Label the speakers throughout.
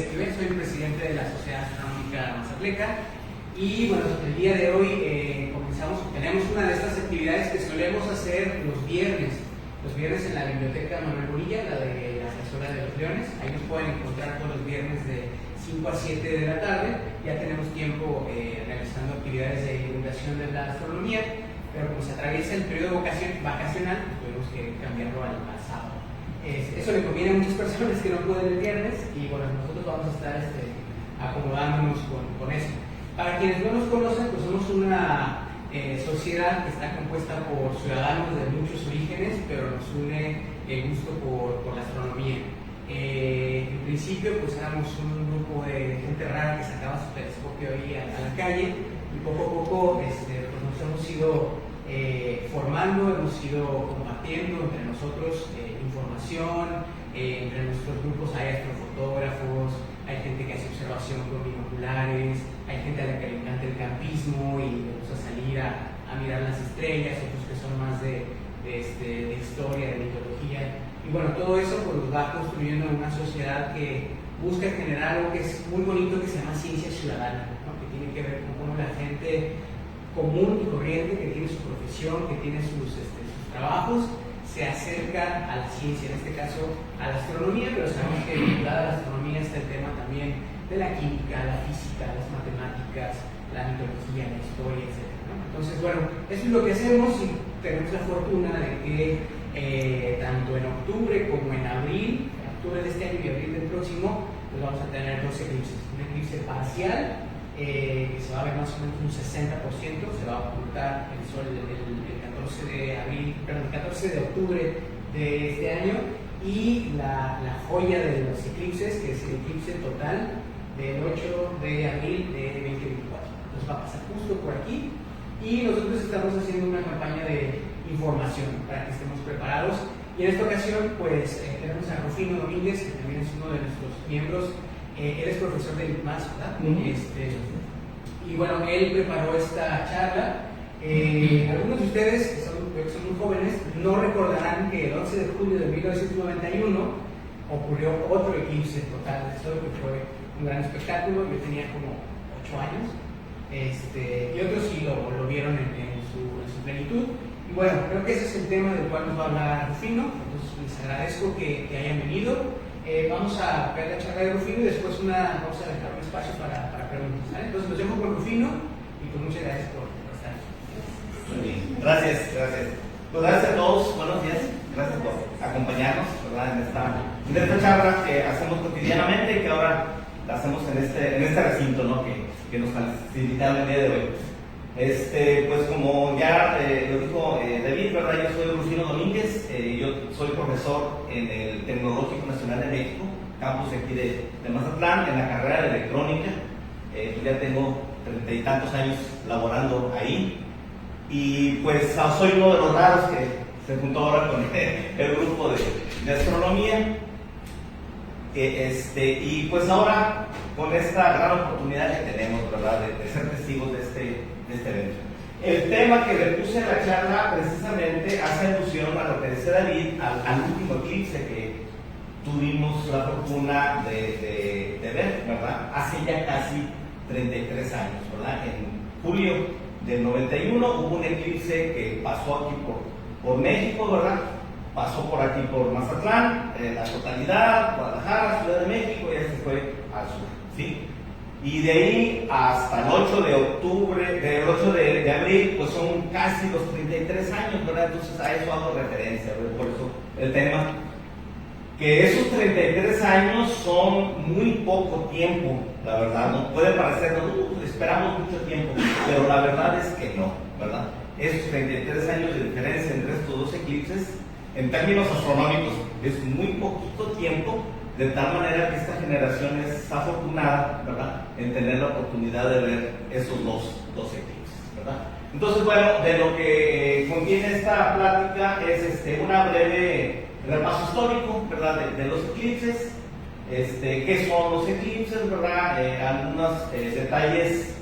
Speaker 1: Esquivel, soy el presidente de la Sociedad Astronómica Mazatleca y bueno, el día de hoy tenemos una de estas actividades que solemos hacer los viernes en la Biblioteca Manuel Bonilla, la de la Defensora de los Leones. Ahí nos pueden encontrar todos los viernes de 5 a 7 de la tarde. Ya tenemos tiempo realizando actividades de divulgación de la astronomía, pero como se atraviesa el periodo vacacional, tuvimos que cambiarlo al sábado. Eso le conviene a muchas personas que no pueden el viernes y bueno, nosotros vamos a estar acomodándonos con eso. Para quienes no nos conocen, pues somos una sociedad que está compuesta por ciudadanos de muchos orígenes, pero nos une el gusto por la astronomía. En principio, pues éramos un grupo de gente rara que sacaba su telescopio ahí a la calle y poco a poco pues nos hemos ido formando, hemos ido compartiendo entre nosotros información, entre nuestros grupos hay astrofotógrafos, hay gente que hace observación con binoculares, hay gente a la que le encanta el campismo y le gusta salir a mirar las estrellas, otros que son más de historia, de mitología. Y bueno, todo eso pues, nos va construyendo una sociedad que busca generar algo que es muy bonito, que se llama ciencia ciudadana, ¿no? Que tiene que ver con cómo la gente común y corriente, que tiene su profesión, que tiene sus trabajos, se acerca a la ciencia, en este caso a la astronomía, pero sabemos que vinculada a la astronomía está el tema también de la química, la física, las matemáticas, la mitología, la historia, etc. ¿no? Entonces, bueno, eso es lo que hacemos y tenemos la fortuna de que tanto en octubre como en abril, octubre de este año y abril del próximo, pues vamos a tener dos eclipses. Un eclipse parcial, que se va a ver más o menos un 60%, se va a ocultar el sol el 14 de octubre de este año, y la joya de los eclipses, que es el eclipse total del 8 de abril de 2024. Entonces va a pasar justo por aquí y nosotros estamos haciendo una campaña de información para que estemos preparados. Y en esta ocasión pues tenemos a Rufino Domínguez, que también es uno de nuestros miembros. Él es profesor de ITMAS, ¿verdad? Y bueno, él preparó esta charla. Algunos de ustedes, que son muy jóvenes, no recordarán que el 11 de julio de 1991 ocurrió otro eclipse total de sol, que fue un gran espectáculo. Yo tenía como 8 años, y otros sí lo vieron en su plenitud. Y bueno, creo que ese es el tema del cual nos va a hablar Rufino. Entonces les agradezco que hayan venido. Vamos a ver la charla de Rufino y después vamos a dejar un espacio para preguntas, ¿vale? Entonces los dejo con Rufino y pues muchas gracias por estar aquí.
Speaker 2: Muy bien, gracias. Pues gracias a todos, buenos días, gracias por acompañarnos, ¿verdad? en esta charla que hacemos cotidianamente y que ahora la hacemos en este recinto, ¿no? que nos facilitaron el día de hoy. Pues como ya lo dijo David, ¿verdad? Yo soy Rufino Domínguez, yo soy profesor en el Tecnológico Nacional de México, campus aquí de Mazatlán, en la carrera de electrónica. Ya tengo 30 y tantos años laborando ahí. Y pues soy uno de los raros que se juntó ahora con el grupo de astronomía. Y pues ahora con esta gran oportunidad que tenemos, ¿verdad? De ser testigos de este evento. El tema que le puse en la charla precisamente hace alusión a lo que decía David, al último eclipse que tuvimos la fortuna de ver, ¿verdad? Hace ya casi 33 años, ¿verdad? En julio del 91 hubo un eclipse que pasó aquí por México, ¿verdad? Pasó por aquí por Mazatlán, la totalidad, Guadalajara, Ciudad de México, y ya se fue al sur, ¿sí? Y de ahí hasta el 8 de abril, pues son casi los 33 años, ¿verdad? Entonces a eso hago referencia, ¿verdad? Por eso el tema, que esos 33 años son muy poco tiempo, la verdad, ¿no? Puede parecer, esperamos mucho tiempo, pero la verdad es que no, ¿verdad? Esos 33 años de diferencia entre estos dos eclipses, en términos astronómicos, es muy poquito tiempo, de tal manera que esta generación es afortunada, ¿verdad?, en tener la oportunidad de ver esos dos eclipses, ¿verdad? Entonces, bueno, de lo que contiene esta plática es una breve repaso histórico, ¿verdad?, de los eclipses, qué son los eclipses, ¿verdad?, algunos detalles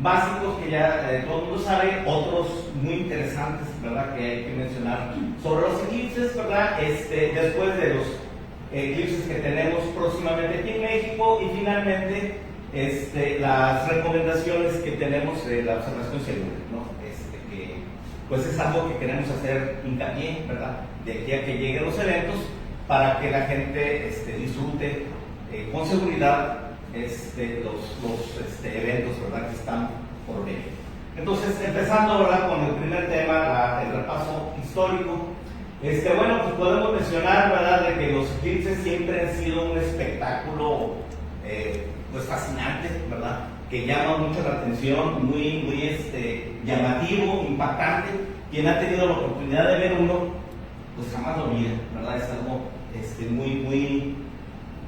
Speaker 2: básicos que ya todo el mundo sabe, otros muy interesantes, ¿verdad?, que hay que mencionar sobre los eclipses, ¿verdad? Después de los eclipses que tenemos próximamente aquí en México y finalmente las recomendaciones que tenemos de la observación segura, ¿no? Que pues es algo que queremos hacer hincapié, ¿verdad? De aquí a que lleguen los eventos para que la gente disfrute con seguridad los eventos, ¿verdad? Que están por venir. Entonces, empezando, ¿verdad? Con el primer tema, el repaso histórico. Bueno, pues podemos mencionar, ¿verdad?, de que los eclipses siempre han sido un espectáculo pues fascinante, ¿verdad?, que llama mucho la atención, muy llamativo, impactante. Quien ha tenido la oportunidad de ver uno, pues jamás lo olvida, ¿verdad? Es algo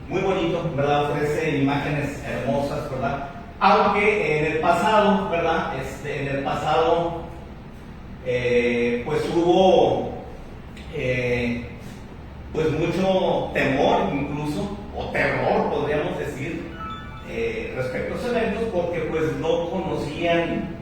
Speaker 2: muy bonito, ¿verdad? Ofrece imágenes hermosas, ¿verdad? Aunque en el pasado, ¿verdad? Pues hubo pues mucho temor incluso, o terror podríamos decir, respecto a esos eventos, porque pues no conocían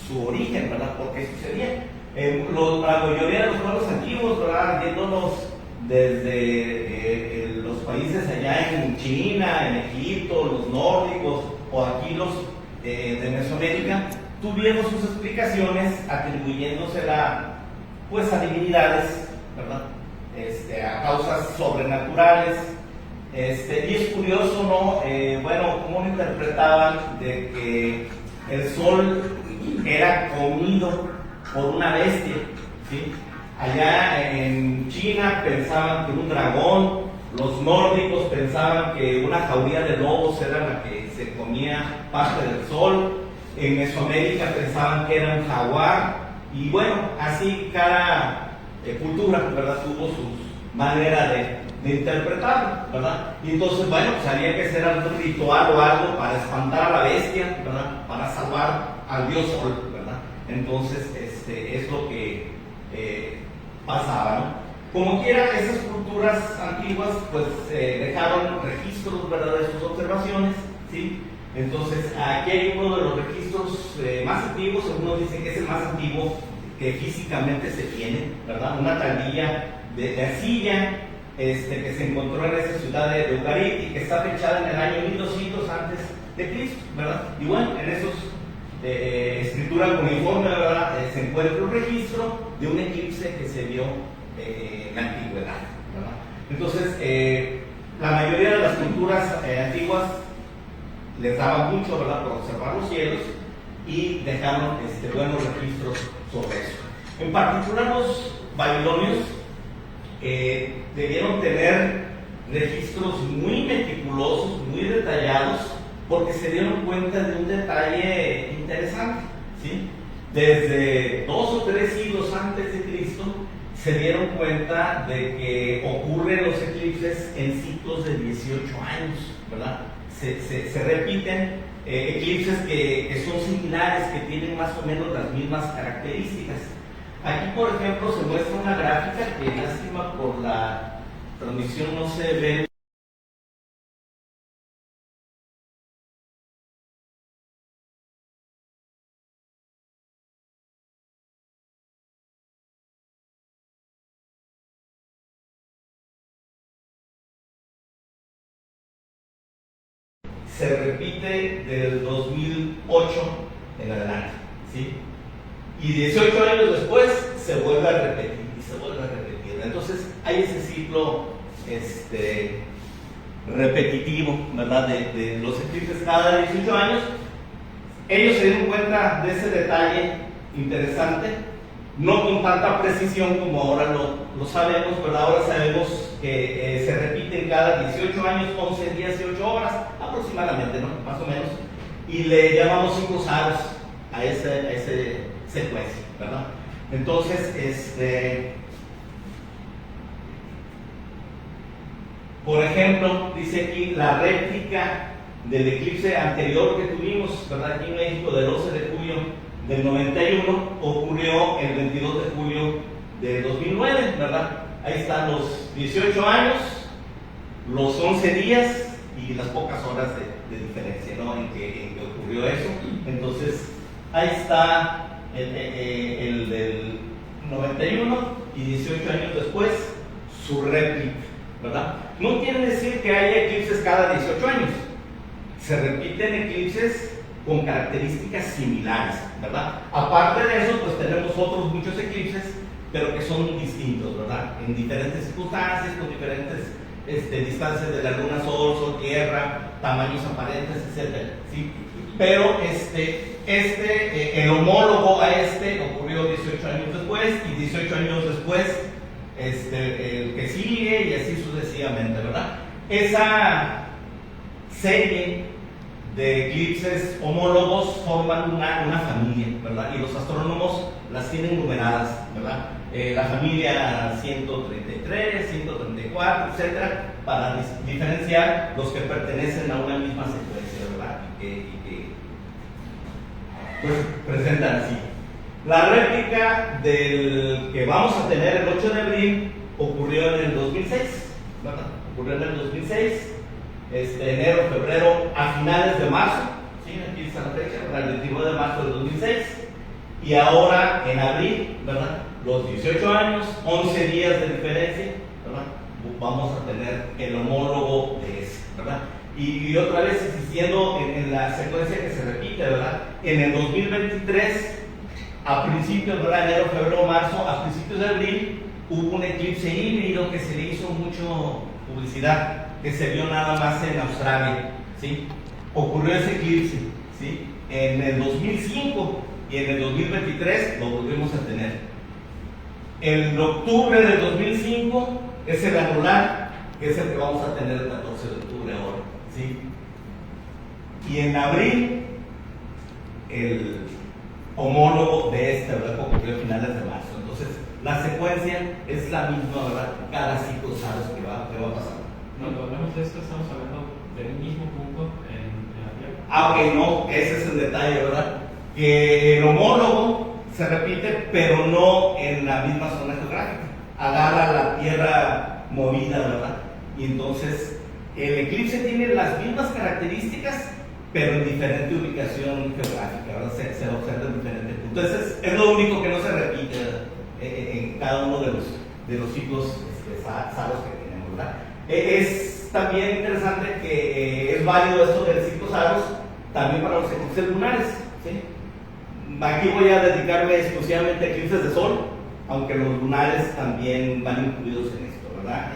Speaker 2: su origen, ¿verdad? ¿Por qué sucedía? La mayoría de los pueblos antiguos, ¿verdad? Yéndonos desde los países allá en China, en Egipto, los nórdicos, o aquí los de Mesoamérica, tuvieron sus explicaciones atribuyéndosela pues a divinidades, ¿verdad? A causas sobrenaturales. Y es curioso, ¿no? Bueno, cómo interpretaban de que el sol era comido por una bestia, ¿sí? Allá en China pensaban que un dragón, los nórdicos pensaban que una jauría de lobos era la que se comía parte del sol, en Mesoamérica pensaban que era un jaguar, y bueno, así cada cultura, ¿verdad?, tuvo su manera de interpretarlo, ¿verdad? Y entonces, bueno, pues había que hacer algún ritual o algo para espantar a la bestia, ¿verdad?, para salvar al dios sol, ¿verdad? Entonces, es lo que pasaba, ¿no? Como quiera, esas culturas antiguas pues dejaron registros, ¿verdad?, de sus observaciones, ¿sí? Entonces aquí hay uno de los registros más antiguos. Algunos dicen que es el más antiguo que físicamente se tiene, ¿verdad? Una tablilla de arcilla que se encontró en esa ciudad de Ugarit y que está fechada en el año 1200 antes de Cristo, ¿verdad? Y bueno, en esos escritura cuneiforme, ¿verdad?, se encuentra un registro de un eclipse que se vio en la antigüedad, ¿verdad? Entonces, la mayoría de las culturas antiguas les daba mucho, ¿verdad?, por observar los cielos y dejaron buenos registros sobre eso. En particular, los babilonios debieron tener registros muy meticulosos, muy detallados, porque se dieron cuenta de un detalle interesante, ¿sí? Desde 2 o 3 siglos antes de Cristo se dieron cuenta de que ocurren los eclipses en ciclos de 18 años, ¿verdad? Se repiten eclipses que son similares, que tienen más o menos las mismas características. Aquí, por ejemplo, se muestra una gráfica que, lástima por la transmisión, no se ve. Se repite del 2008 en adelante, ¿sí? Y 18 años después se vuelve a repetir y se vuelve a repetir. Entonces hay ese ciclo repetitivo, ¿verdad?, de los eclipses cada 18 años. Ellos se dieron cuenta de ese detalle interesante, no con tanta precisión como ahora lo sabemos, pero ahora sabemos que se repiten cada 18 años, 11 días y 8 horas aproximadamente, ¿no?, más o menos, y le llamamos ciclos aros a ese secuencia, ¿verdad? Entonces, por ejemplo, dice aquí la réplica del eclipse anterior que tuvimos, ¿verdad?, aquí en México, del 12 de julio del 91, ocurrió el 22 de julio del 2009, ¿verdad? Ahí están los 18 años, los 11 días y las pocas horas de diferencia, ¿no?, en que ocurrió eso. Entonces, ahí está el del 91 y 18 años después su réplica, ¿verdad? No quiere decir que haya eclipses cada 18 años. Se repiten eclipses con características similares, ¿verdad? Aparte de eso, pues tenemos otros muchos eclipses, pero que son distintos, ¿verdad? En diferentes circunstancias, con diferentes distancias de la luna, sol, tierra, tamaños aparentes, etc. ¿Sí? Pero el homólogo a ocurrió 18 años después, y 18 años después el que sigue, y así sucesivamente, ¿verdad? Esa serie de eclipses homólogos forman una familia, ¿verdad? Y los astrónomos las tienen numeradas, ¿verdad? La familia 133, 134, etcétera, para diferenciar los que pertenecen a una misma secuencia, ¿verdad? Y que pues presentan así. La réplica del que vamos a tener el 8 de abril ocurrió en el 2006, ¿verdad? Ocurrió en el 2006, enero, febrero, a finales de marzo, ¿sí? Aquí está la fecha, ¿verdad? El 29 de marzo del 2006, y ahora en abril, ¿verdad? Los 18 años, 11 días de diferencia, ¿verdad? Vamos a tener el homólogo de ese, ¿verdad? Y otra vez existiendo en la secuencia que se repite, ¿verdad? En el 2023, a principios, ¿verdad? Enero, febrero, marzo, a principios de abril, hubo un eclipse híbrido que se le hizo mucho publicidad, que se vio nada más en Australia, ¿sí? Ocurrió ese eclipse, ¿sí? En el 2005 y en el 2023 lo volvimos a tener. En octubre del 2005 es el anular, que es el que vamos a tener el 14 de octubre ahora, ¿sí? Y en abril, el homólogo de ¿verdad? Que ocurrió a finales de marzo. Entonces, la secuencia es la misma, ¿verdad? Cada ciclo sabes que va pasando.
Speaker 3: Cuando hablamos de esto, estamos hablando del mismo punto en la Tierra.
Speaker 2: Ok, no, ese es el detalle, ¿verdad? Que el homólogo se repite, pero no en la misma zona geográfica. Agarra la Tierra movida, ¿verdad? Y entonces, el eclipse tiene las mismas características, pero en diferente ubicación geográfica, ¿verdad? Se observa en diferentes puntos. Entonces, es lo único que no se repite, ¿verdad? En cada uno de los ciclos salos que tenemos, ¿verdad? Es también interesante que es válido esto del ciclo salos también para los eclipses lunares, ¿sí? Aquí voy a dedicarme exclusivamente a eclipses de sol, aunque los lunares también van incluidos en esto, ¿verdad?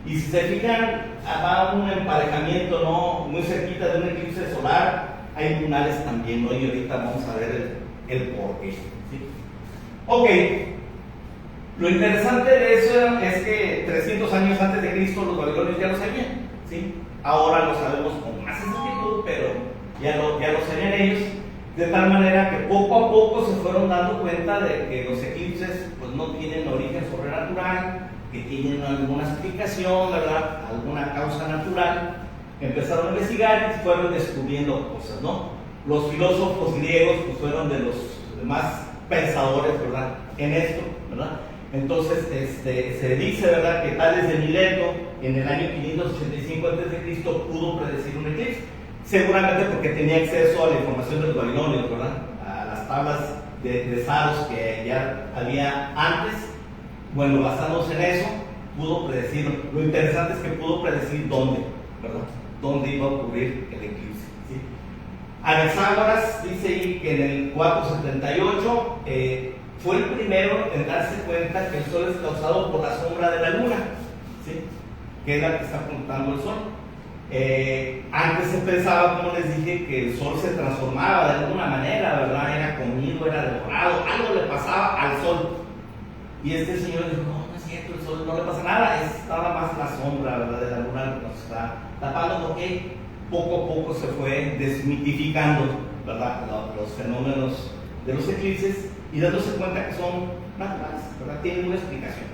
Speaker 2: Y si se fijan, va un emparejamiento, ¿no? Muy cerquita de un eclipse solar, hay lunares también, ¿no? Y ahorita vamos a ver el porqué, ¿sí? Ok, lo interesante de eso es que 300 años antes de Cristo los babilonios ya lo sabían, ¿sí? Ahora lo sabemos con más exactitud, pero ya lo sabían ellos, de tal manera que poco a poco se fueron dando cuenta de que los eclipses pues no tienen origen sobrenatural, que tienen alguna explicación, ¿verdad? Alguna causa natural. Empezaron a investigar y fueron descubriendo cosas, ¿no? Los filósofos griegos pues fueron de los más pensadores, ¿verdad? En esto, ¿verdad? Entonces se dice, ¿verdad?, que Tales de Mileto en el año 585 a.C. pudo predecir un eclipse, seguramente porque tenía acceso a la información de los babilonios, ¿verdad?, a las tablas de Saros que ya había antes. Bueno, basándose en eso, pudo predecirlo. Lo interesante es que pudo predecir dónde, ¿verdad?, dónde iba a ocurrir el eclipse, ¿sí? Anaxágoras dice ahí que en el 478 fue el primero en darse cuenta que el Sol es causado por la sombra de la Luna, ¿sí?, que es la que está apuntando el Sol. Antes se pensaba, como les dije, que el Sol se transformaba de alguna manera, ¿verdad? Era comido, era devorado, algo le pasaba al Sol. Y este señor dijo, no es cierto, el Sol no le pasa nada, es nada más la sombra, ¿verdad?, de la Luna que nos está tapando, porque poco a poco se fue desmitificando, ¿verdad?, los fenómenos de los eclipses y dándose cuenta que son naturales, ¿verdad?, tienen una explicación.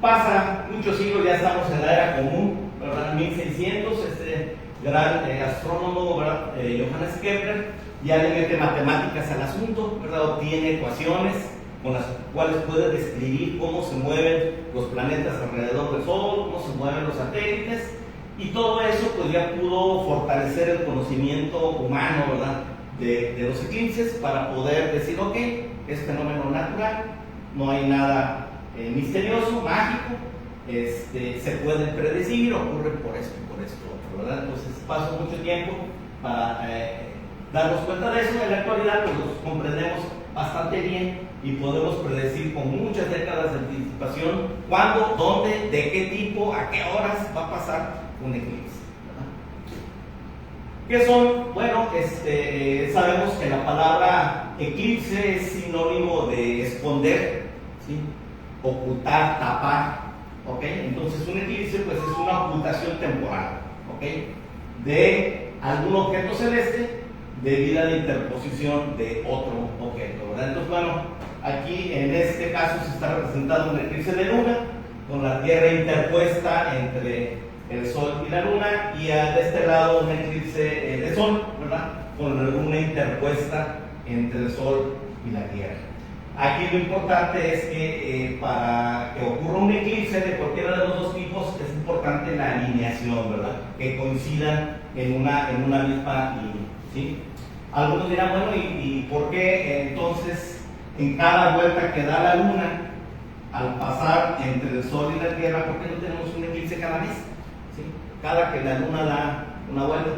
Speaker 2: Pasa muchos siglos, ya estamos en la era común, ¿verdad? 1600, este gran astrónomo, ¿verdad?, Johannes Kepler, ya le mete matemáticas al asunto, ¿verdad?, obtiene ecuaciones con las cuales puede describir cómo se mueven los planetas alrededor del Sol, cómo se mueven los satélites, y todo eso pues ya pudo fortalecer el conocimiento humano, ¿verdad?, de los eclipses, para poder decir, ok, es fenómeno natural, no hay nada misterioso, mágico, se pueden predecir, ocurren por esto, otro, ¿verdad? Entonces paso mucho tiempo para darnos cuenta de eso. En la actualidad pues los comprendemos bastante bien y podemos predecir con muchas décadas de anticipación cuándo, dónde, de qué tipo, a qué horas va a pasar un eclipse, ¿verdad? ¿Qué son? Bueno, sabemos que la palabra eclipse es sinónimo de esconder, ¿sí? Ocultar, tapar, ¿ok? Entonces un eclipse pues es una ocultación temporal, ¿ok? De algún objeto celeste debido a la interposición de otro objeto, ¿verdad? Entonces, bueno, aquí en este caso se está representando un eclipse de luna con la Tierra interpuesta entre el Sol y la Luna, y de este lado un eclipse de Sol, ¿verdad? Con la Luna interpuesta entre el Sol y la Tierra. Aquí lo importante es que para que ocurra un eclipse de cualquiera de los dos tipos es importante la alineación, ¿verdad? Que coincidan en una misma línea, ¿sí? Algunos dirán, bueno, ¿y por qué entonces en cada vuelta que da la Luna al pasar entre el Sol y la Tierra, por qué no tenemos un eclipse cada mes? ¿Sí? Cada que la Luna da una vuelta.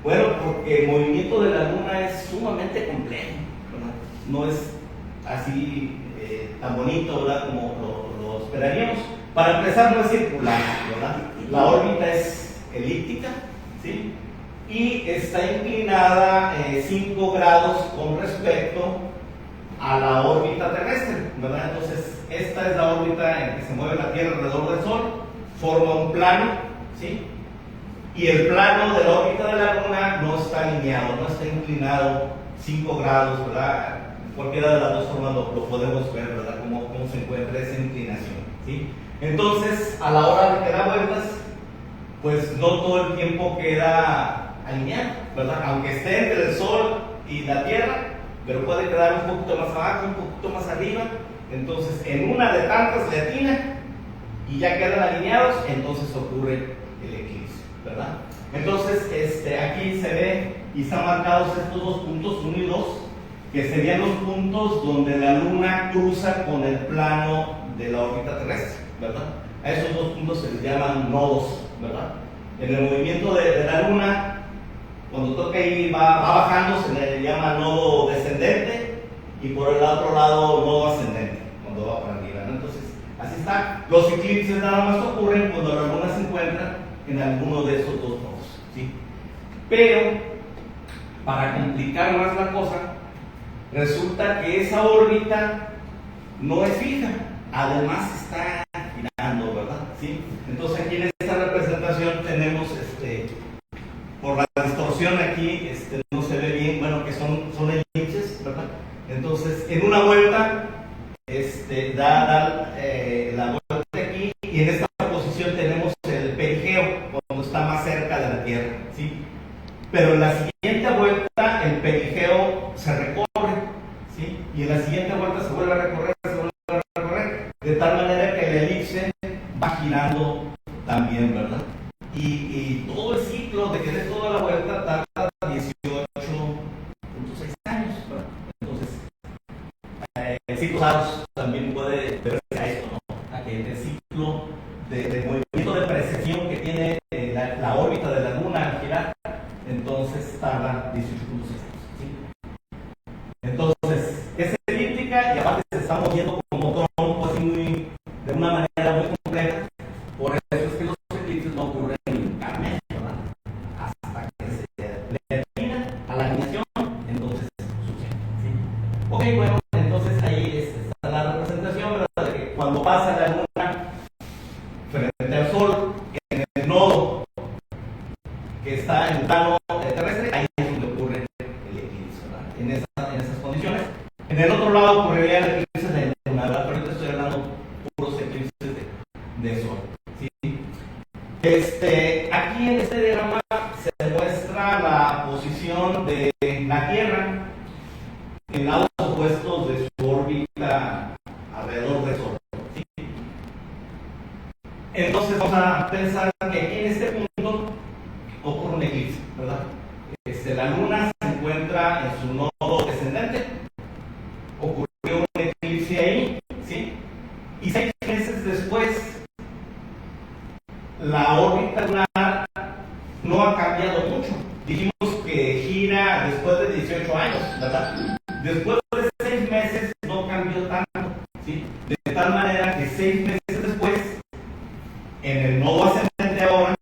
Speaker 2: Bueno, porque el movimiento de la Luna es sumamente complejo, ¿verdad? No es así tan bonito, ¿verdad? Como lo esperaríamos. Para empezar, no es circular, ¿verdad? La órbita es elíptica, ¿sí? Y está inclinada 5 grados con respecto a la órbita terrestre, ¿verdad? Entonces, esta es la órbita en que se mueve la Tierra alrededor del Sol, forma un plano, ¿sí? Y el plano de la órbita de la Luna no está alineado, no está inclinado 5 grados, ¿verdad? Cualquiera de las dos formas lo podemos ver, ¿verdad? Cómo se encuentra esa inclinación, ¿sí? Entonces, a la hora de que da vueltas, pues no todo el tiempo queda alineado, ¿verdad? Aunque esté entre el Sol y la Tierra, pero puede quedar un poquito más abajo, un poquito más arriba. Entonces, en una de tantas le atina y ya quedan alineados, entonces ocurre el eclipse, ¿verdad? Entonces, aquí se ve y están marcados estos dos puntos, 1 y 2, que serían los puntos donde la Luna cruza con el plano de la órbita terrestre, ¿verdad? A esos dos puntos se les llaman nodos, ¿verdad? En el movimiento de la Luna, cuando toca y va bajando, se le llama nodo descendente, y por el otro lado nodo ascendente, cuando va para arriba, ¿no? Entonces, así está. Los eclipses nada más ocurren cuando la Luna se encuentra en alguno de esos dos nodos, ¿sí? Pero, para complicar más la cosa, resulta que esa órbita no es fija, además está girando, ¿verdad? ¿Sí? Entonces aquí en esta representación tenemos, por la distorsión aquí, no se ve bien, bueno, que son elipses, ¿verdad? Entonces, en una vuelta, da la vuelta aquí, y en esta posición tenemos el perigeo, cuando está más cerca de la Tierra, ¿sí? Pero en la siguiente vuelta, el perigeo se recorre, ¿sí? Y en la siguiente vuelta se vuelve a recorrer, de tal manera que el elipse va girando también, ¿verdad? Y todo el ciclo de que dé toda la vuelta tarda 18.6 años, ¿verdad? Entonces, el ciclo Saros también puede verse a esto, ¿no? A que el ciclo de movimiento de precesión que tiene la órbita de la Luna al girar, entonces tarda 18.6 años, ¿sí? Entonces, es elíptica y aparte se está moviendo como tronco así de una manera muy compleja. Por eso es que los eclipses no ocurren cada mes, ¿verdad? Hasta que se le termina a la alineación, entonces sucede, ¿sí? Ok, bueno, entonces ahí está la representación, ¿verdad? De que cuando pasa la Luna frente al Sol, en el nodo que está en el plano terrestre, ahí es donde ocurre el eclipse, ¿verdad? En esas condiciones. En el otro lado ocurriría el eclipse de Luna, ¿verdad? Pero ahorita estoy hablando puros eclipses de Sol, ¿sí? Aquí en este diagrama se muestra la posición de la Tierra en lados opuestos de su órbita alrededor del Sol, ¿sí? Entonces vamos a pensar que aquí en este punto ocurre un eclipse, ¿verdad? La Luna se encuentra en su nodo descendente, ocurrió un eclipse ahí, ¿sí? Y 6 meses después 8 años, ¿verdad? Después de 6 meses no cambió tanto, ¿sí? De tal manera que 6 meses después, en el nodo ascendente ahora,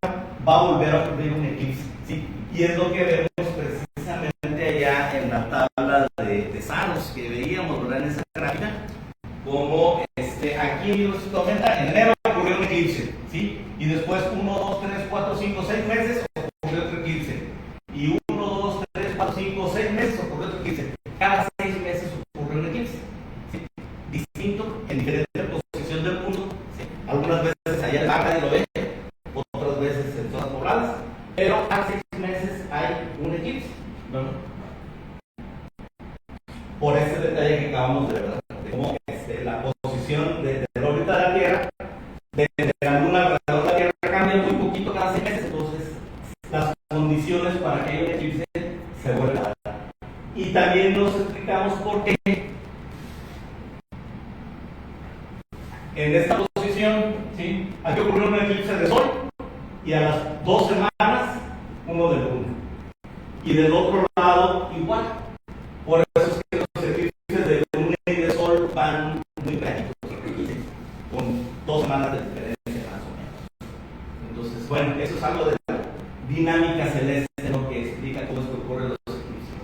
Speaker 2: va a volver a ocurrir un eclipse, ¿sí? Y es lo que vemos precisamente allá en la tabla de Saros que veíamos, ¿verdad? En esa gráfica, como aquí nos comenta, en enero ocurrió un eclipse, ¿sí? Y después 1, 2, 3, 4, 5, 6 meses ocurrió otro eclipse. Y 1, 2, 3, 4, 5, 6 meses ocurrió otro eclipse. Cada 6 meses ocurrió un eclipse, ¿sí? Distinto, en diferente posición del mundo, ¿sí? Algunas veces allá en Baja y lo ve, otras veces en zonas pobladas, pero cada 6 meses hay un eclipse, ¿no? Por ese detalle que acabamos de ver, ¿verdad? De cómo la posición de la órbita de la Tierra, de la Luna alrededor de la Tierra, cambia muy poquito cada 6 meses, entonces las condiciones para que haya un eclipse se vuelven a dar. Y también nos explicamos por qué en esta posición, ¿sí? Aquí ocurrió un eclipse de Sol y a las 2 semanas uno de Luna. Y del otro lado igual. Por eso es que los eclipses de Luna y de Sol van muy prácticos, con 2 semanas de diferencia más o menos. Entonces, bueno, eso es algo de la dinámica celeste, lo que explica cómo es que ocurren los eclipses.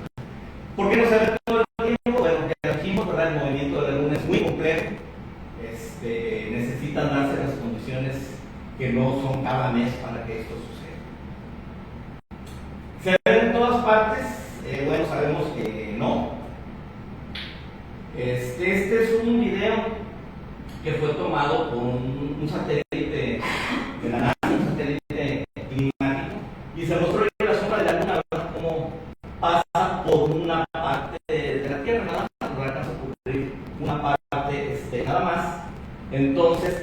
Speaker 2: ¿Por qué no se ve todo el tiempo? Bueno, porque aquí, ¿verdad? El movimiento de la Luna es muy complejo. Necesitan darse las condiciones que no son cada mes para que esto suceda. ¿Se ven en todas partes? Bueno, sabemos que no. Este es un video que fue tomado con un satélite de la NASA, un satélite climático, y se mostró la sombra de la Luna, ¿verdad? Cómo pasa por una parte de la Tierra, nada más, no alcanza a cubrir una parte nada más. Entonces,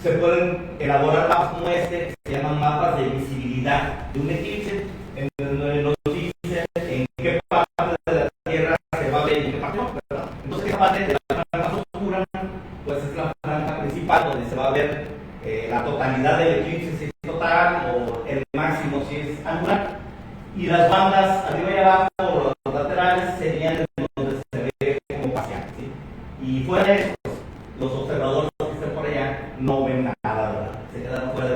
Speaker 2: se pueden elaborar mapas como que se llaman mapas de visibilidad de un eclipse, en donde nos dice en qué parte de la Tierra se va a ver y en qué parte no, ¿verdad? Entonces, esa parte de la franja más oscura, pues es la franja principal, donde se va a ver la totalidad del eclipse, si es total, o el máximo si es angular. Y las bandas arriba y abajo, los laterales, serían en donde se ve como parcial, ¿sí? Y fuera de eso, los observadores que estén por allá no ven nada, ¿verdad? Se quedan fuera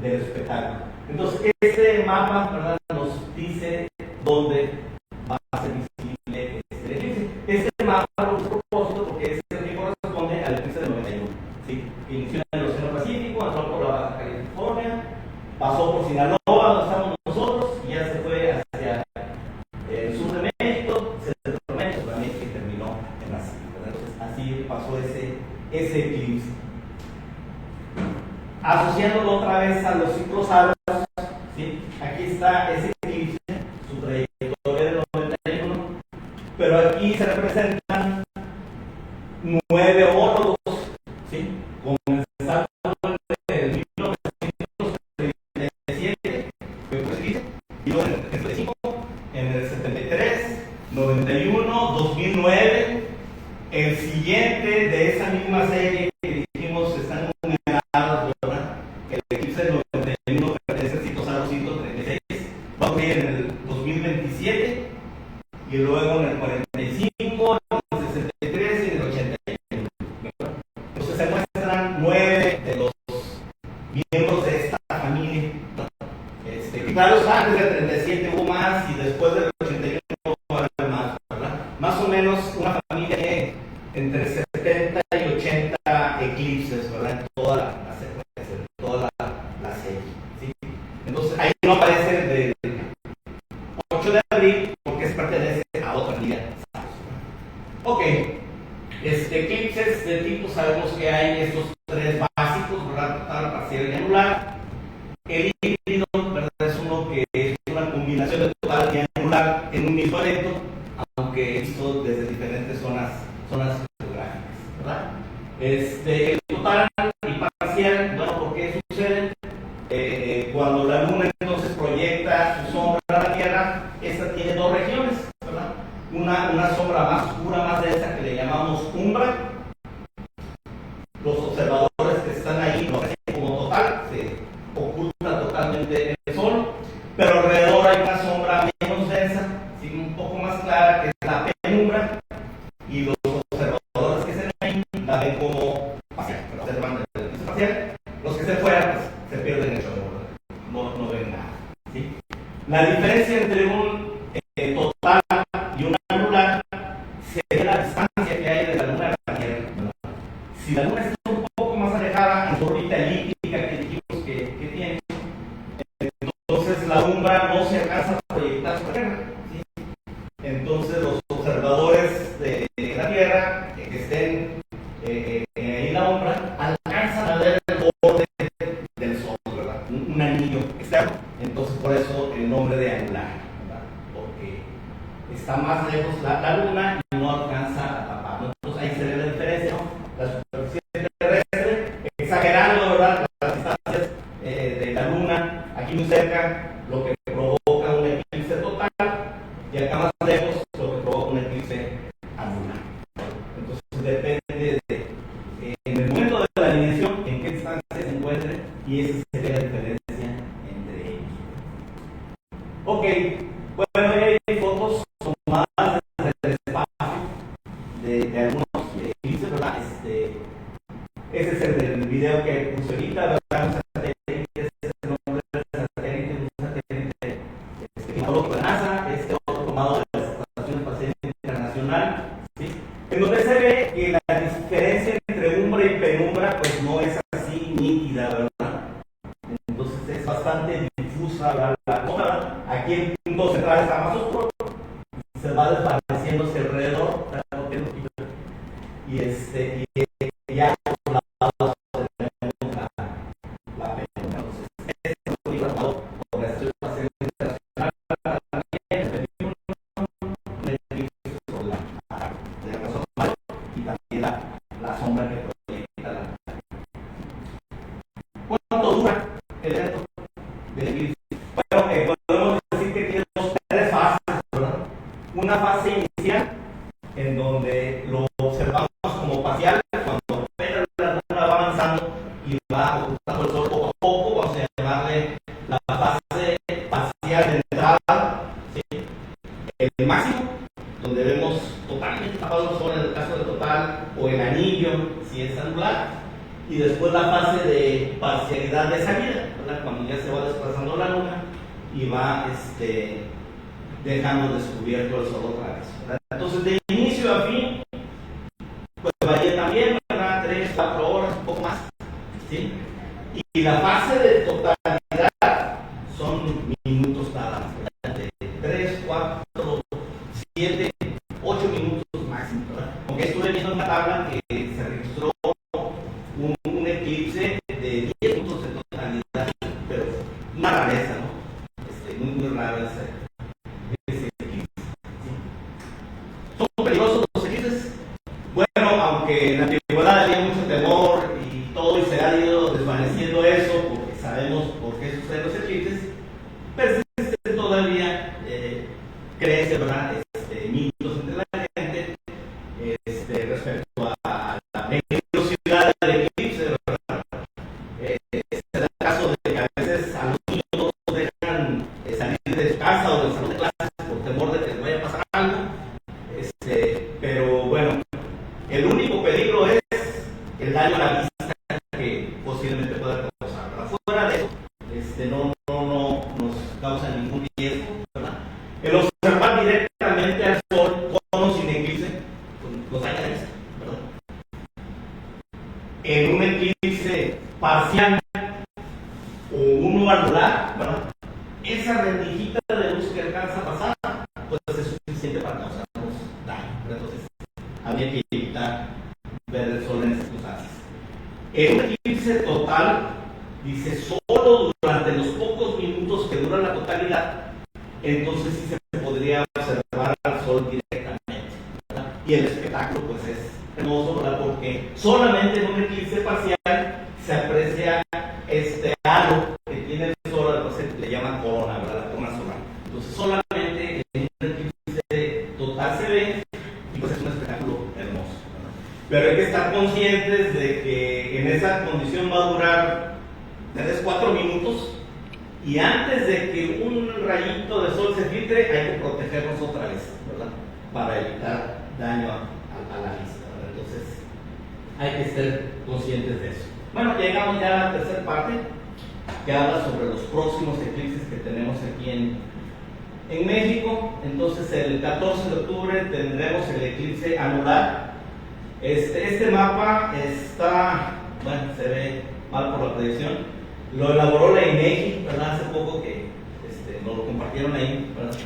Speaker 2: del espectáculo. Entonces, este mapa, ¿verdad?, nos dice dónde va a ser visible este eclipse. Este mapa lo uso a propósito porque es el que corresponde al eclipse del 91, ¿sí? Inició en el Océano Pacífico, entró por la Baja California, pasó por Sinaloa, donde estamos nosotros, y ya se fue hacia el sur de México, centro de México, también que terminó en Brasil. Entonces, así pasó ese eclipse. Asociándolo otra vez a los ciclos árabe, ¿sí? Aquí está ese eclipse, su trayectoria del 91, pero aquí se representan 9 homólogos, ¿sí? Comenzando en 1937, y luego en el 35, en el 73, 91, 2009. El siguiente de esa misma serie que dijimos están numerados, ¿verdad? El eclipse del 91 pertenece al ciclo SARO 136, va a ocurrir en el 2027, y luego en el 45, en el 63 y en el 81. Entonces se muestran 9 de los miembros de esta familia. Claro, antes del 37 hubo más, y después del 81 hubo más, ¿verdad? Más o menos una familia que entre 70 y 80 eclipses, ¿verdad? En toda la secuencia, en toda la serie, ¿sí? Entonces ahí no aparece el del 8 de abril porque pertenece a otra familia. Ok, eclipses de tipo, sabemos que hay estos 3 básicos, ¿verdad? Total, parcial y anular. El híbrido, ¿verdad?, es uno que es una combinación de total y anular en un mismo evento, aunque visto desde diferentes zonas geográficas, ¿verdad? El total y parcial, bueno, ¿por qué suceden? Cuando la Luna entonces proyecta su sombra a la Tierra, esta tiene 2 regiones, ¿verdad? Una sombra más oscura, más densa, que le llamamos umbra. Los observadores que están ahí lo ven como total, se oculta totalmente el Sol, pero alrededor hay una sombra ¿sí? La diferencia entre un total y un anular sería la distancia que hay de la Luna a la Tierra, ¿verdad? Si la Luna está un poco más alejada en su órbita elíptica que dijimos que tiene, entonces la umbra no se alcanza a proyectar sobre la Tierra, ¿sí? Entonces los observadores de la Tierra que estén en la umbra alcanzan a ver el borde del Sol, ¿verdad? Un anillo externo. Entonces por eso el nombre de anular, ¿verdad? Porque está más lejos la Luna y no alcanza a tapar, ¿no? Entonces ahí se ve la diferencia, ¿no? La superficie terrestre, exagerando, ¿verdad?, las distancias de la Luna, aquí muy cerca, lo que provoca un eclipse total, y acá más lejos, lo que provoca un eclipse anular. Entonces depende en el momento de la alineación, en qué distancia se encuentre, y esa sería la diferencia entre ellos. Ok, bueno, hay fotos tomadas desde el espacio de algunos eclipses, ¿verdad? Ese es el video que puse ahorita, ¿verdad? Un satélite, ese es el nombre del satélite, un satélite climatológico de NASA, otro tomado de la Estación Espacial Internacional, ¿sí? En donde se ve que la diferencia entre umbra y penumbra pues no es así nítida, ¿verdad? Entonces es bastante difusa la cosa. Aquí el punto central está más oscuro, se va desvaneciéndose alrededor, y ya por lados tenemos la penumbra. Entonces este es un libro por la Estación Espacial Internacional sobre la razón mayor y también la sombra que proyecta la. ¿Cuánto dura el evento del eclipse? Bueno, podemos decir que tiene tres fases, ¿verdad? Una fase inicial, en donde lo observamos como parcial, cuando apenas la Luna va avanzando y va ocultando el Sol poco a poco, vamos a llamarle la fase parcial de entrada, ¿sí? El máximo, donde vemos totalmente tapado el Sol en el caso del total, o el anillo si es anular, y después la fase de parcialidad de salida, ¿verdad?, cuando ya se va desplazando la Luna y va dejando descubierto el Sol otra vez, ¿verdad? Entonces de inicio a fin pues varía también, ¿verdad?, 3, 4 horas, un poco más, ¿sí? Y la fase de totalidad son minutos nada más, ¿verdad? De 3, 4, 7, 8 minutos máximo, ¿verdad? Aunque estuve viendo una tabla que se registró un eclipse de 10 minutos de totalidad, pero una rareza, ¿no? Muy raro ese eclipse, ¿sí? ¿Son peligrosos los eclipses? Bueno, aunque en la antigüedad había mucho temor y todo, y se ha ido desvaneciendo eso, porque sabemos por qué suceden los eclipses, persiste todavía, crece, ¿verdad?, mitos entre la gente respecto a la peligrosidad del eclipse, ¿verdad? Es el caso de que a veces a los niños dejan salir de su casa o del salón de clases por temor de que les vaya a pasar algo, pero bueno, el único peligro es el daño a la vista que posiblemente pueda causar, ¿verdad? Fuera de eso, no nos causa ningún riesgo, ¿verdad? El observar directamente al Sol con o sin eclipse, los daña la vista, ¿verdad? En un eclipse parcial o uno anular, ¿verdad?, esa rendijita de luz que alcanza a pasar pues es suficiente para causarnos daño, ¿verdad? Entonces habría que evitar ver el Sol en esas circunstancias. En un eclipse total, dice, solo durante los pocos minutos que dura la totalidad, entonces sí se podría observar al Sol directamente, ¿verdad? Y el espectáculo pues es hermoso, ¿verdad?, porque solamente en un eclipse parcial se aprecia este halo que tiene el Sol, entonces le llaman corona, ¿verdad?, la corona solar. Entonces solamente en un eclipse total se ve, y pues es un espectáculo hermoso, ¿verdad? Pero hay que estar conscientes de que en esa condición va a durar 3-4 minutos, y antes de que un rayito de Sol se filtre hay que protegernos otra vez, ¿verdad?, para evitar daño a la vista, ¿verdad? Entonces hay que ser conscientes de eso. Bueno, llegamos ya a la tercera parte, que habla sobre los próximos eclipses que tenemos en México. Entonces el 14 de octubre tendremos el eclipse anular. Este mapa está, bueno, se ve mal por la predicción. Lo elaboró la INEGI, ¿verdad? Hace poco que nos lo compartieron ahí, ¿verdad?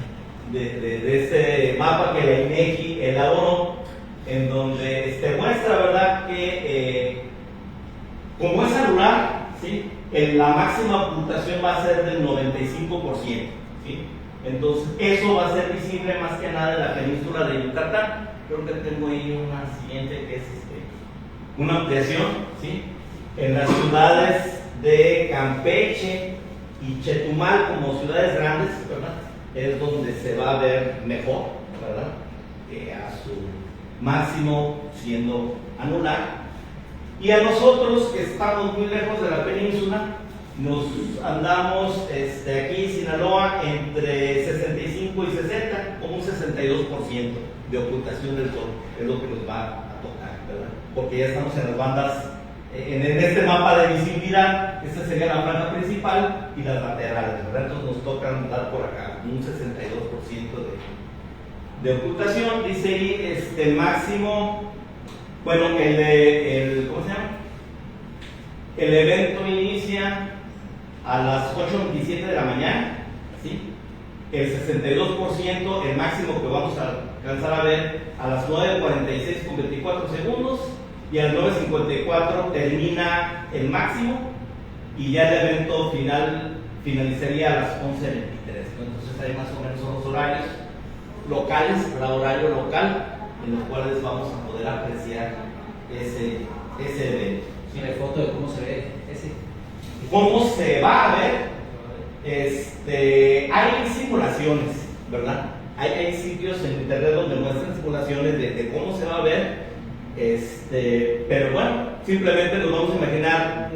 Speaker 2: De ese mapa que la INEGI elaboró, en donde muestra, ¿verdad?, que como es anular, ¿sí?, la máxima ocultación va a ser del 95%, ¿sí? Entonces eso va a ser visible más que nada en la península de Yucatán. Creo que tengo ahí una siguiente que es una ampliación, ¿sí?, en las ciudades de Campeche y Chetumal como ciudades grandes, ¿verdad?, es donde se va a ver mejor, ¿verdad?, a su máximo siendo anular. Y a nosotros que estamos muy lejos de la península, nos andamos aquí en Sinaloa entre 65 y 60, como un 62% de ocultación del sol, es lo que nos va a tocar, ¿verdad? Porque ya estamos en las bandas, en este mapa de visibilidad, esta sería la franja principal y las laterales, ¿verdad? Entonces nos toca andar por acá, un 62% de ocultación. Dice ahí el máximo, bueno, ¿cómo se llama? El evento inicia a las 8:27 de la mañana, ¿sí? El 62%, el máximo que vamos a alcanzar a ver a las 9:46 con 24 segundos, y a las 9:54 termina el máximo, y ya el evento finalizaría a las 11:23. Entonces ahí más o menos son los horarios locales, el horario local, en los cuales vamos a poder apreciar ese evento.
Speaker 1: Mira, foto de cómo se ve ese.
Speaker 2: ¿Cómo se va a ver? Hay simulaciones, ¿verdad? Hay sitios en internet donde muestran simulaciones de cómo se va a ver. Pero bueno, simplemente nos vamos a imaginar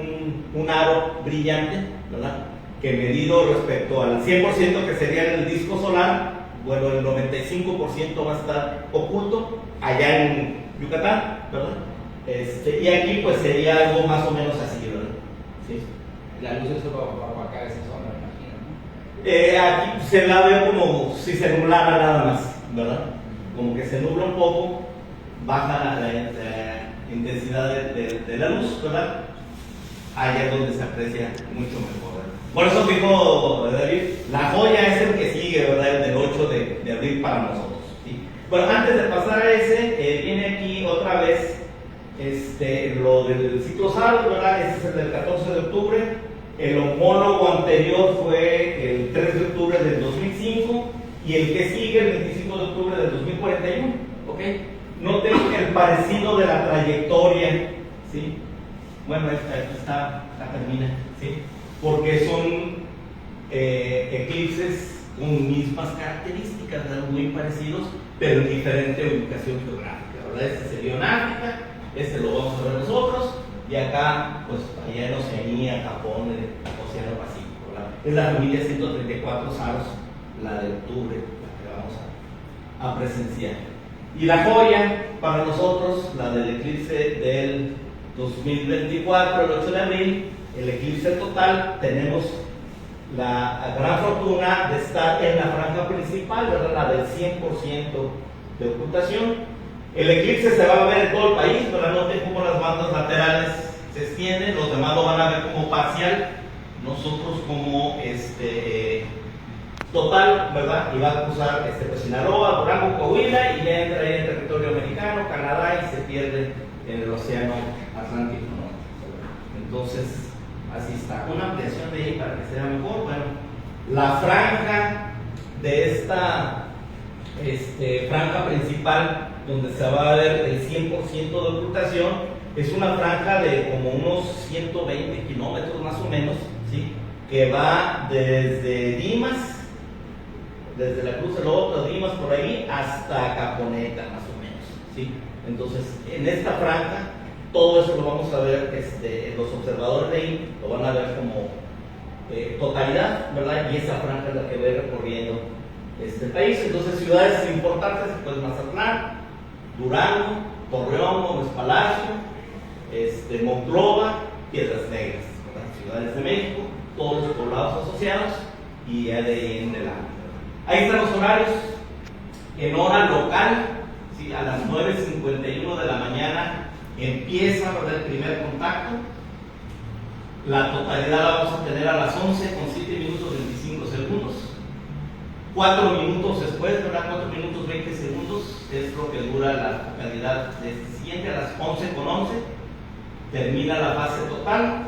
Speaker 2: un aro brillante, ¿verdad?, que medido respecto al 100% que sería en el disco solar, bueno, el 95% va a estar oculto allá en Yucatán, ¿verdad? Y aquí pues sería algo más o menos así, ¿verdad? ¿Sí?
Speaker 1: La luz eso va a opacar esa zona, me imagino, ¿no?
Speaker 2: Aquí se la ve como si se nublara nada más, ¿verdad? Como que se nubla un poco, baja la intensidad de la luz, ¿verdad? Allá es donde se aprecia mucho mejor, ¿verdad? Por eso dijo David, la joya es el que sigue, ¿verdad? El del 8 de abril para nosotros, ¿sí? Bueno, antes de pasar a ese, viene aquí otra vez lo del ciclo SAR, ¿verdad? Este es el del 14 de octubre. El homólogo anterior fue el 3 de octubre del 2005 y el que sigue el 25 de octubre del 2041, ¿ok? Noten el parecido de la trayectoria, ¿sí? Bueno, aquí está, la termina, ¿sí? Porque son eclipses con mismas características, ¿verdad?, muy parecidos, pero en diferente ubicación geográfica, ¿verdad? Este sería en África, lo vamos a ver nosotros, y acá, pues, allá en Oceanía, Japón, el Océano Pacífico, ¿verdad? Es la familia 134 SARS, la de octubre, la que vamos a presenciar. Y la joya para nosotros, la del eclipse del 2024, el 8 de abril, el eclipse total. Tenemos la gran fortuna de estar en la franja principal, ¿verdad?, la del 100% de ocultación. El eclipse se va a ver en todo el país, ¿verdad? Noten cómo las bandas laterales se extienden, los demás lo van a ver como parcial, nosotros como total, ¿verdad? Y va a cruzar Sinaloa, Durango, Coahuila, y ya entra ahí en territorio americano, Canadá, y se pierde en el océano Atlántico, ¿no? Entonces, así está. Una ampliación de ahí para que sea mejor. Bueno, la franja de esta franja principal, donde se va a ver el 100% de ocultación, es una franja de como unos 120 kilómetros más o menos, ¿sí?, que va desde Dimas, desde la Cruz del Otro, Dimas por ahí, hasta Caponeta más o menos, ¿sí? Entonces, en esta franja, todo eso lo vamos a ver, los observadores de ahí lo van a ver como totalidad, ¿verdad? Y esa franja es la que va a ir recorriendo este país. Entonces, ciudades importantes, pues Mazatlán, Durango, Torreón, Gómez Palacio, Monclova, Piedras Negras, ¿verdad? Ciudades de México, todos los poblados asociados, y ya de ahí en adelante. Ahí están los horarios. En hora local, ¿sí? A las 9:51 de la mañana empieza, ¿verdad?, el primer contacto. La totalidad la vamos a tener a las 11 con 7 minutos 25 segundos. 4 minutos después, ¿verdad? 4 minutos 20 segundos es lo que dura la totalidad de este siguiente. A las 11 con 11 termina la fase total.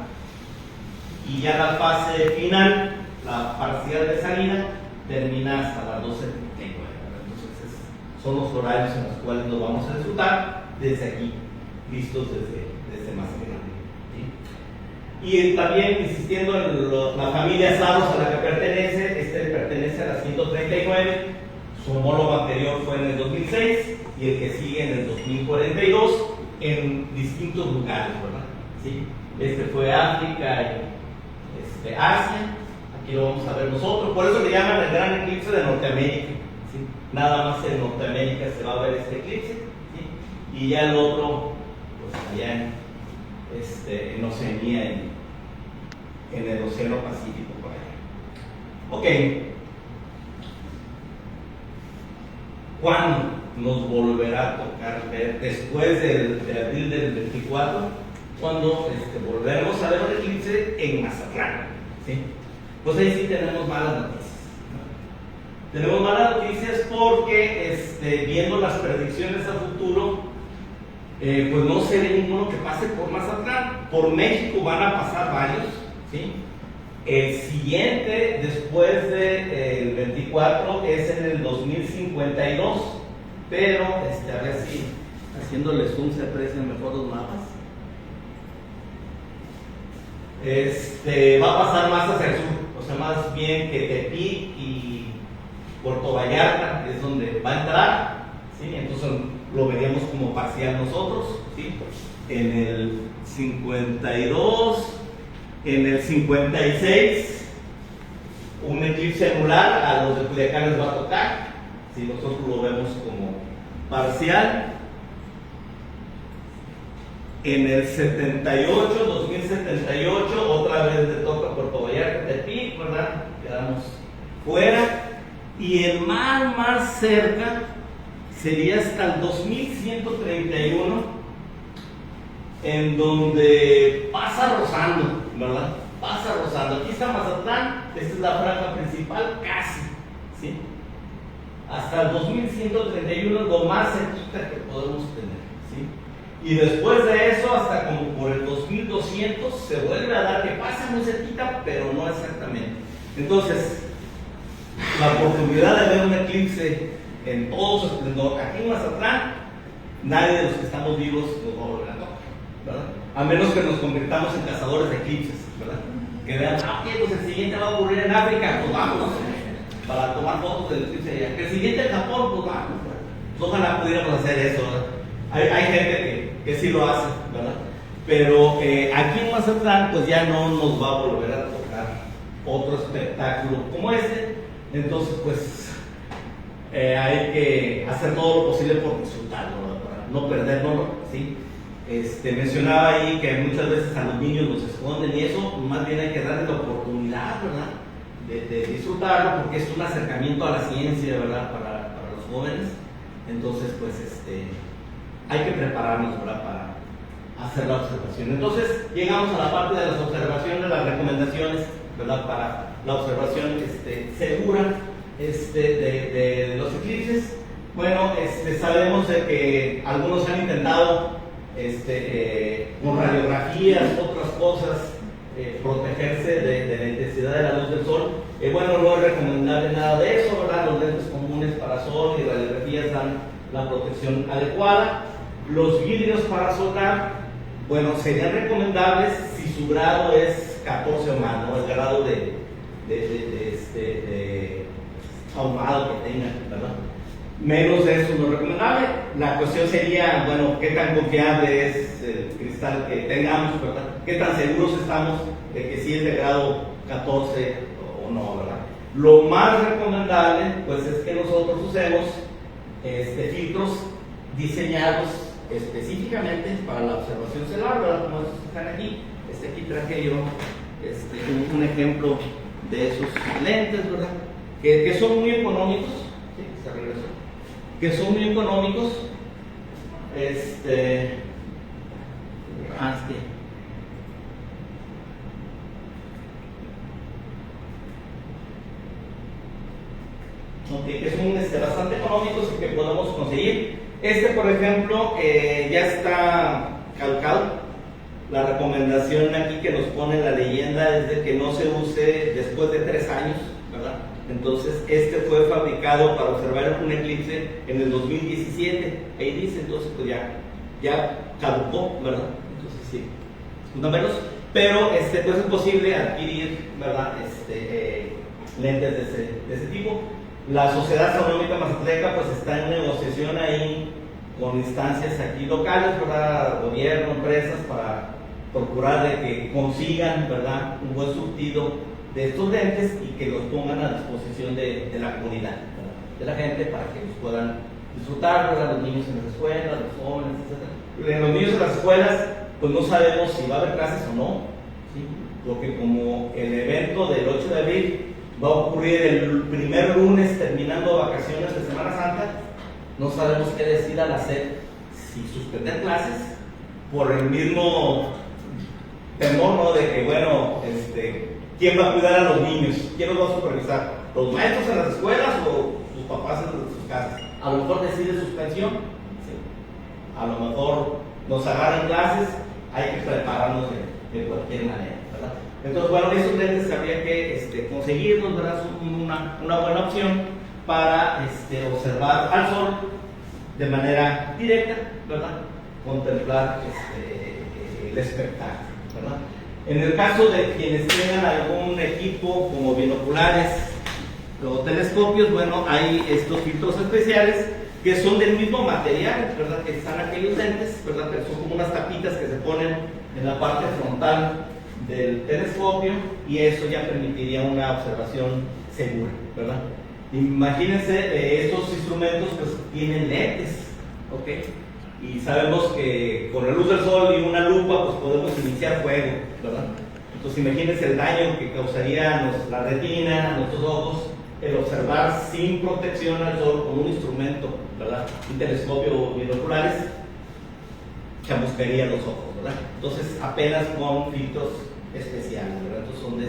Speaker 2: Y ya la fase final, la parcial de salida, termina hasta las 12:39. Entonces, son los horarios en los cuales nos vamos a disfrutar desde aquí, listos desde más adelante. ¿Sí? Y también insistiendo en la familia Sados a la que pertenece, pertenece a la 139, su homólogo anterior fue en el 2006 y el que sigue en el 2042 en distintos lugares, ¿verdad? ¿Sí? Este fue África y Asia, aquí lo vamos a ver nosotros, por eso le llaman el gran eclipse de Norteamérica, ¿sí? Nada más en Norteamérica se va a ver este eclipse, ¿sí? Y ya el otro, pues allá en Oceanía, en el Océano Pacífico, por allá. Ok, ¿cuándo nos volverá a tocar ver? Después de abril del 24, cuando volvemos a ver un eclipse en Mazatlán, ¿sí? Pues ahí sí tenemos malas noticias, ¿no? Tenemos malas noticias porque viendo las predicciones a futuro, pues no se ve ninguno que pase por Mazatlán. Por México van a pasar varios, ¿sí? El siguiente después del 24 es en el 2052, pero a ver si haciéndoles zoom se aprecian mejor los mapas. Va a pasar más hacia el sur, o sea, más bien que Tepic y Puerto Vallarta es donde va a entrar, ¿sí? Entonces lo veríamos como parcial nosotros, ¿sí? En el 52, en el 56, un eclipse anular a los de Culiacán les va a tocar, ¿sí? Nosotros lo vemos como parcial. En el 78, 2078, otra vez le toca Puerto Vallarta, Tepic, ¿verdad? Quedamos fuera. Y el más cerca sería hasta el 2131, en donde pasa rozando, ¿verdad? Pasa rozando. Aquí está Mazatlán, esta es la franja principal, casi, ¿sí? Hasta el 2131 es lo más cerquita que podemos tener, ¿sí? Y después de eso, hasta como por el 2200, se vuelve a dar que pasa muy cerquita, pero no exactamente. Entonces, la oportunidad de ver un eclipse en todo su esplendor aquí en Mazatlán, nadie de los que estamos vivos nos va a volver a tocar, ¿verdad? A menos que nos convirtamos en cazadores de eclipses, ¿verdad? Que vean, pues el siguiente va a ocurrir en África, pues vámonos, para tomar fotos del eclipse allá. Que el siguiente en Japón, pues vamos, pues ojalá pudiéramos hacer eso, ¿verdad? Hay gente que sí lo hace, ¿verdad? Pero aquí en Mazatlán, pues ya no nos va a volver a tocar otro espectáculo como este. Entonces, pues hay que hacer todo lo posible por disfrutarlo, ¿verdad? Para no perderlo, ¿sí? Mencionaba ahí que muchas veces a los niños los esconden y eso, más bien hay que darles la oportunidad, ¿verdad? De disfrutarlo, porque es un acercamiento a la ciencia, ¿verdad? Para los jóvenes. Entonces, pues hay que prepararnos, ¿verdad? Para hacer la observación. Entonces, llegamos a la parte de las observaciones, las recomendaciones, ¿verdad? Para la observación segura de los eclipses. Bueno, sabemos de que algunos han intentado con radiografías, otras cosas, protegerse de la intensidad de la luz del sol. Bueno, no es recomendable nada de eso, ¿verdad? Los lentes comunes para sol y radiografías dan la protección adecuada. Los vidrios para soldar, bueno, serían recomendables si su grado es 14 o más, ¿no? El grado de ahumado que tengan, ¿verdad? Menos de eso no es recomendable. La cuestión sería, bueno, qué tan confiable es el cristal que tengamos, ¿verdad? Qué tan seguros estamos de que sí es de grado 14 o no, ¿verdad? Lo más recomendable, pues, es que nosotros usemos filtros diseñados específicamente para la observación solar, ¿verdad? Como estos que están aquí. Aquí traje yo un ejemplo de esos lentes, ¿verdad? que son muy económicos, ¿sí? Se regresó, que son muy económicos, que son bastante económicos y que podemos conseguir. Por ejemplo, ya está caducado. La recomendación aquí que nos pone la leyenda es de que no se use después de 3 años, ¿verdad? Entonces, fue fabricado para observar un eclipse en el 2017. Ahí dice, entonces, pues ya caducó, ¿verdad? Entonces, sí, una menos. Pero, pues es posible adquirir, ¿verdad? Lentes de ese tipo. La Sociedad Astronómica Mazatleca, pues, está en negociación ahí con instancias aquí locales, ¿verdad? Gobierno, empresas, para procurar de que consigan, ¿verdad?, un buen surtido de estos lentes y que los pongan a disposición de la comunidad, ¿verdad?, de la gente, para que los puedan disfrutar, ¿verdad?, los niños en las escuelas, los jóvenes, etc. Los niños en las escuelas, pues no sabemos si va a haber clases o no, ¿sí? Porque como el evento del 8 de abril va a ocurrir el primer lunes terminando vacaciones de Semana Santa, no sabemos qué decida la SEP, si suspender clases por el mismo temor, ¿no?, de que, bueno, ¿quién va a cuidar a los niños? ¿Quién los va a supervisar? ¿Los maestros en las escuelas o sus papás en sus casas? A lo mejor decide suspensión, ¿sí? A lo mejor nos agarran clases, hay que prepararnos de cualquier manera, ¿verdad? Entonces, bueno, esos lentes habría que conseguirlos, ¿verdad? Son una buena opción para observar al sol de manera directa, ¿verdad? Contemplar el espectáculo, ¿verdad? En el caso de quienes tengan algún equipo como binoculares o telescopios, bueno, hay estos filtros especiales que son del mismo material, ¿verdad?, que están aquellos lentes, ¿verdad?, que son como unas tapitas que se ponen en la parte frontal del telescopio, y eso ya permitiría una observación segura, ¿verdad? Imagínense, estos instrumentos pues tienen lentes, ¿ok? Y sabemos que con la luz del sol y una lupa pues podemos iniciar fuego, ¿verdad? Entonces imagínense el daño que causaría a la retina, a nuestros ojos, el observar sin protección al sol con un instrumento, ¿verdad?, un telescopio o binoculares, chamuscaría los ojos, ¿verdad? Entonces apenas con filtros especiales, ¿verdad? Entonces son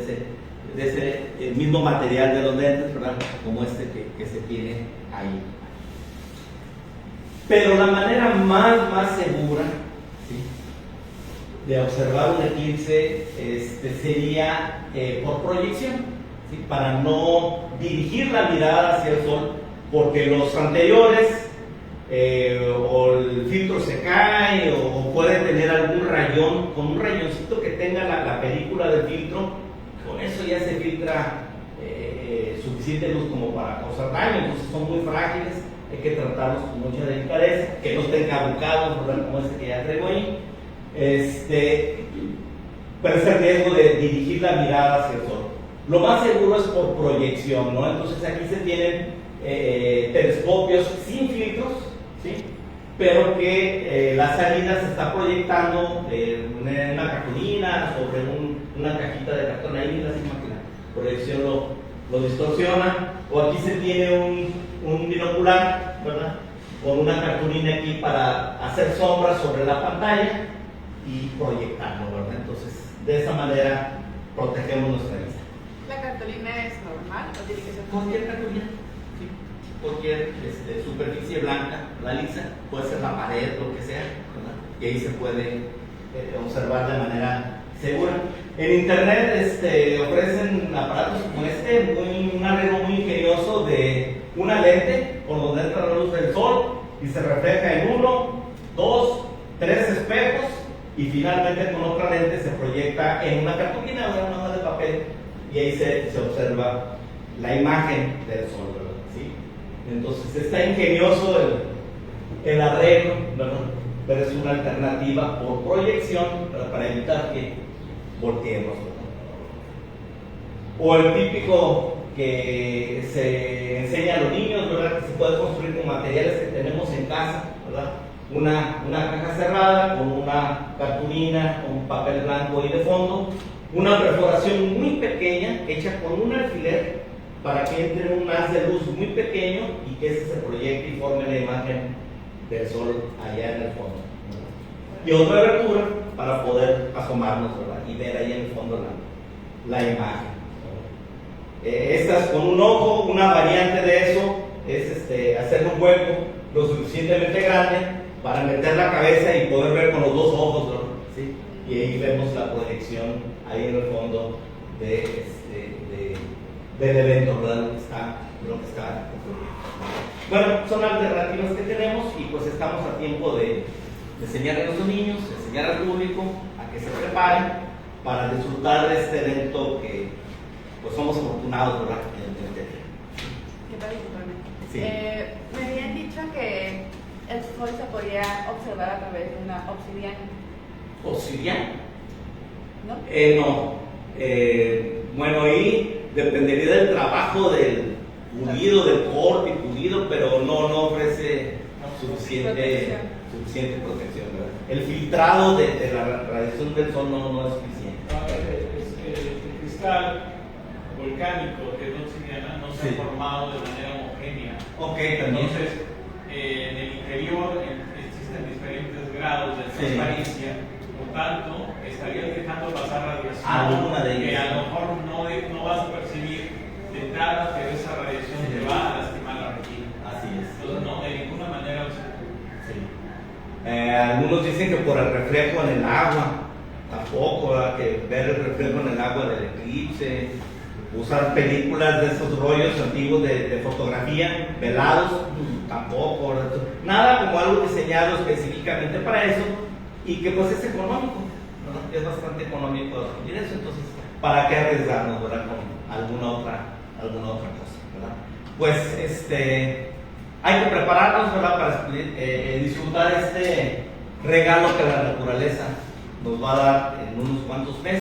Speaker 2: de ese mismo material de los lentes, ¿verdad?, como que se tiene ahí. Pero la manera más segura, ¿sí?, de observar un eclipse sería por proyección, ¿sí?, para no dirigir la mirada hacia el sol, porque los anteriores o el filtro se cae o puede tener algún rayón, con un rayoncito que tenga la película del filtro, con eso ya se filtra suficiente luz como para causar daño. Entonces son muy frágiles, hay que tratarlos con mucha delicadeza, que no estén caducados, ¿verdad?, como que ya traigo ahí. Pero ese riesgo de dirigir la mirada hacia el sol. Lo más seguro es por proyección, ¿no? Entonces aquí se tienen telescopios sin filtros, ¿sí?, pero que la salida se está proyectando en una cartulina sobre una cajita de cartón. Ahí la proyección lo distorsiona. O aquí se tiene un binocular, ¿verdad?, con una cartulina aquí para hacer sombras sobre la pantalla y proyectarlo, ¿verdad? Entonces, de esa manera protegemos nuestra vista.
Speaker 4: ¿La cartulina es normal o tiene que ser
Speaker 2: cualquier cartulina? Sí. Cualquier superficie blanca, la lisa, puede ser la pared, lo que sea, ¿verdad?, y ahí se puede observar de manera segura. En internet ofrecen aparatos como un arreglo muy ingenioso de una lente por donde entra la luz del sol y se refleja en 1, 2, 3 espejos, y finalmente con otra lente se proyecta en una cartulina o en una hoja de papel, y ahí se observa la imagen del sol, ¿verdad? ¿Sí? Entonces está ingenioso el arreglo, ¿verdad?, pero es una alternativa por proyección, ¿verdad?, para evitar que volteemos, ¿verdad? O el típico que se enseña a los niños, ¿verdad?, que se puede construir con materiales que tenemos en casa, ¿verdad?, una caja cerrada con una cartulina, un papel blanco y de fondo, una perforación muy pequeña hecha con un alfiler, para que entre un haz de luz muy pequeño y que ese se proyecte y forme la imagen del sol allá en el fondo, ¿verdad? Y otra abertura para poder asomarnos, ¿verdad? Y ver ahí en el fondo la imagen. Estas con un ojo, una variante de eso es hacer un hueco lo suficientemente grande para meter la cabeza y poder ver con los dos ojos, ¿no? ¿Sí? Y ahí vemos la proyección ahí en el fondo del evento, ¿verdad? Lo que está ocurriendo. Bueno, son alternativas que tenemos y pues estamos a tiempo de enseñarle a los niños, enseñar al público a que se preparen para disfrutar de este evento que pues somos afortunados, ¿verdad?
Speaker 4: ¿Qué tal, discúlpame?
Speaker 2: Sí.
Speaker 4: Me habían dicho que el sol se podía observar a través de una obsidiana,
Speaker 2: ¿Obsidiana?
Speaker 4: ¿no?
Speaker 2: No. Bueno, ahí dependería del trabajo del pulido, del corte y pulido, pero no ofrece suficiente protección, ¿verdad? El filtrado de la radiación del sol no es suficiente.
Speaker 3: El cristal volcánico que es de obsidiana no se
Speaker 2: Sí.
Speaker 3: ha formado de manera homogénea.
Speaker 2: Ok, también.
Speaker 3: Entonces, en el interior existen diferentes grados de
Speaker 2: Sí.
Speaker 3: transparencia, por tanto, estarías dejando pasar radiación
Speaker 2: Alguna de ellas.
Speaker 3: que a lo mejor no vas a percibir de entrada, pero esa radiación te va a lastimar la retina.
Speaker 2: Así es.
Speaker 3: Entonces, no, de ninguna manera
Speaker 2: Sí. Algunos dicen que por el reflejo en el agua, tampoco, ¿verdad? Que ver el reflejo en el agua del eclipse, usar películas de esos rollos antiguos de fotografía, velados, tampoco, ¿verdad? Nada como algo diseñado específicamente para eso y que pues es económico, ¿verdad? Es bastante económico adquirir eso, entonces, ¿para qué arriesgarnos, ¿verdad? Con alguna otra cosa, ¿verdad? Pues hay que prepararnos, ¿verdad? Para disfrutar este regalo que la naturaleza nos va a dar en unos cuantos meses.